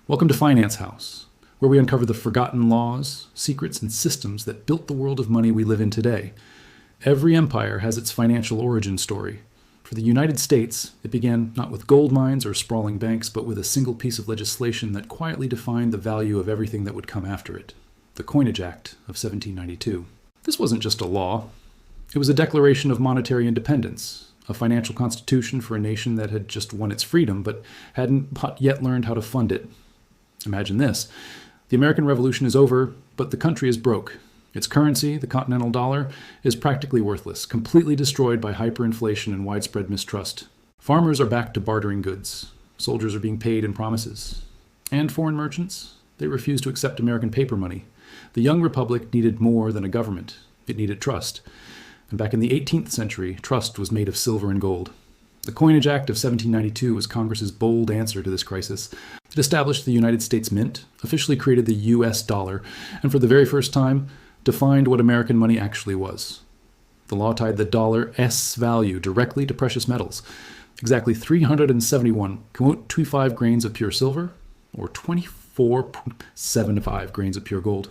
Welcome to Finance House, where we uncover the forgotten laws, secrets, and systems that built the world of money we live in today. Every empire has its financial origin story. For the United States, it began not with gold mines or sprawling banks, but with a single piece of legislation that quietly defined the value of everything that would come after it, the Coinage Act of 1792. This wasn't just a law. It was a declaration of monetary independence, a financial constitution for a nation that had just won its freedom, but hadn't yet learned how to fund it. Imagine this. The American Revolution is over, but the country is broke. Its currency, the continental dollar, is practically worthless, completely destroyed by hyperinflation and widespread mistrust. Farmers are back to bartering goods. Soldiers are being paid in promises. And foreign merchants? They refuse to accept American paper money. The young republic needed more than a government. It needed trust. And back in the 18th century, trust was made of silver and gold. The Coinage Act of 1792 was Congress's bold answer to this crisis. It established the United States Mint, officially created the U.S. dollar, and for the very first time, defined what American money actually was. The law tied the dollar's value directly to precious metals, exactly 371.25 grains of pure silver, or 24.75 grains of pure gold.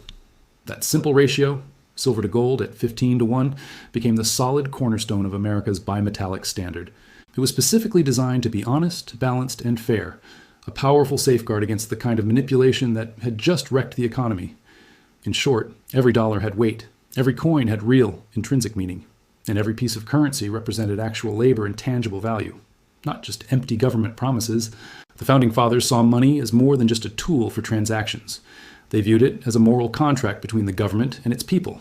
That simple ratio, silver to gold at 15-1, became the solid cornerstone of America's bimetallic standard. It was specifically designed to be honest, balanced, and fair, a powerful safeguard against the kind of manipulation that had just wrecked the economy. In short, every dollar had weight, every coin had real, intrinsic meaning, and every piece of currency represented actual labor and tangible value, not just empty government promises. The Founding Fathers saw money as more than just a tool for transactions. They viewed it as a moral contract between the government and its people.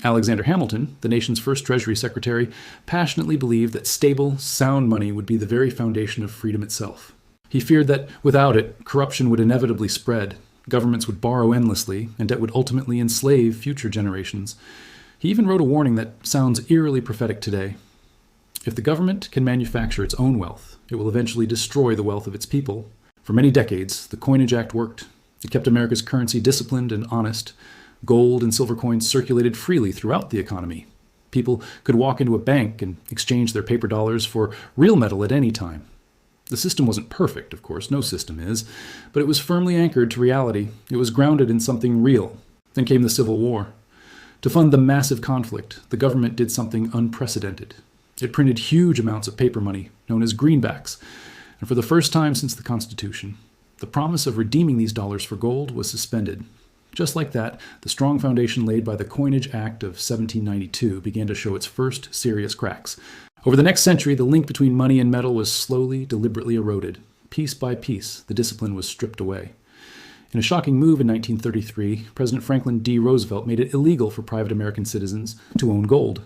Alexander Hamilton, the nation's first Treasury Secretary, passionately believed that stable, sound money would be the very foundation of freedom itself. He feared that without it, corruption would inevitably spread, governments would borrow endlessly, and debt would ultimately enslave future generations. He even wrote a warning that sounds eerily prophetic today. If the government can manufacture its own wealth, it will eventually destroy the wealth of its people. For many decades, the Coinage Act worked. It kept America's currency disciplined and honest. Gold and silver coins circulated freely throughout the economy. People could walk into a bank and exchange their paper dollars for real metal at any time. The system wasn't perfect, of course, no system is, but it was firmly anchored to reality. It was grounded in something real. Then came the Civil War. To fund the massive conflict, the government did something unprecedented. It printed huge amounts of paper money, known as greenbacks, and for the first time since the Constitution, the promise of redeeming these dollars for gold was suspended. Just like that, the strong foundation laid by the Coinage Act of 1792 began to show its first serious cracks. Over the next century, the link between money and metal was slowly, deliberately eroded. Piece by piece, the discipline was stripped away. In a shocking move in 1933, President Franklin D. Roosevelt made it illegal for private American citizens to own gold.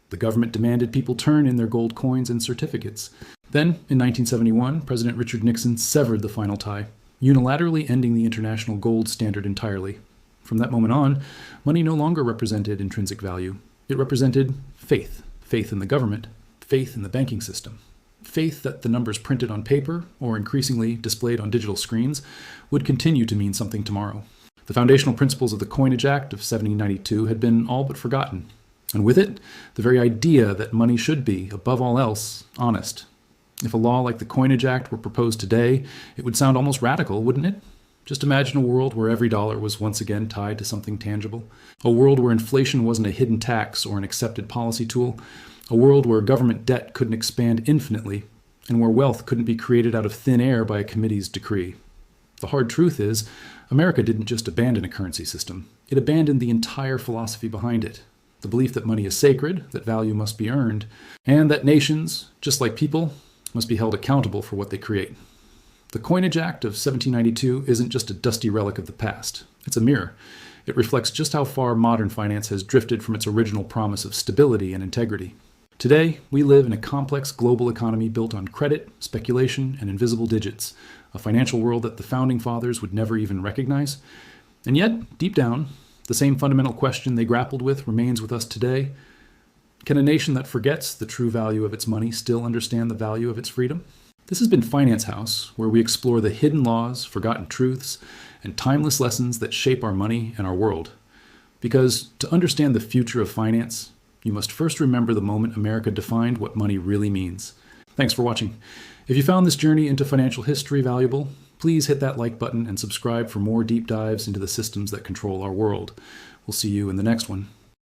The government demanded people turn in their gold coins and certificates. Then, in 1971, President Richard Nixon severed the final tie, unilaterally ending the international gold standard entirely. From that moment on, money no longer represented intrinsic value. It represented faith. Faith in the government. Faith in the banking system. Faith that the numbers printed on paper, or increasingly displayed on digital screens, would continue to mean something tomorrow. The foundational principles of the Coinage Act of 1792 had been all but forgotten. And with it, the very idea that money should be, above all else, honest. If a law like the Coinage Act were proposed today, it would sound almost radical, wouldn't it? Just imagine a world where every dollar was once again tied to something tangible. A world where inflation wasn't a hidden tax or an accepted policy tool. A world where government debt couldn't expand infinitely, and where wealth couldn't be created out of thin air by a committee's decree. The hard truth is, America didn't just abandon a currency system. It abandoned the entire philosophy behind it. The belief that money is sacred, that value must be earned, and that nations, just like people, must be held accountable for what they create. The Coinage Act of 1792 isn't just a dusty relic of the past. It's a mirror. It reflects just how far modern finance has drifted from its original promise of stability and integrity. Today, we live in a complex global economy built on credit, speculation, and invisible digits, a financial world that the Founding Fathers would never even recognize. And yet, deep down, the same fundamental question they grappled with remains with us today. Can a nation that forgets the true value of its money still understand the value of its freedom? This has been Finance House, where we explore the hidden laws, forgotten truths, and timeless lessons that shape our money and our world. Because to understand the future of finance, you must first remember the moment America defined what money really means. Thanks for watching. If you found this journey into financial history valuable, Please hit that like button and subscribe for more deep dives into the systems that control our world. We'll see you in the next one.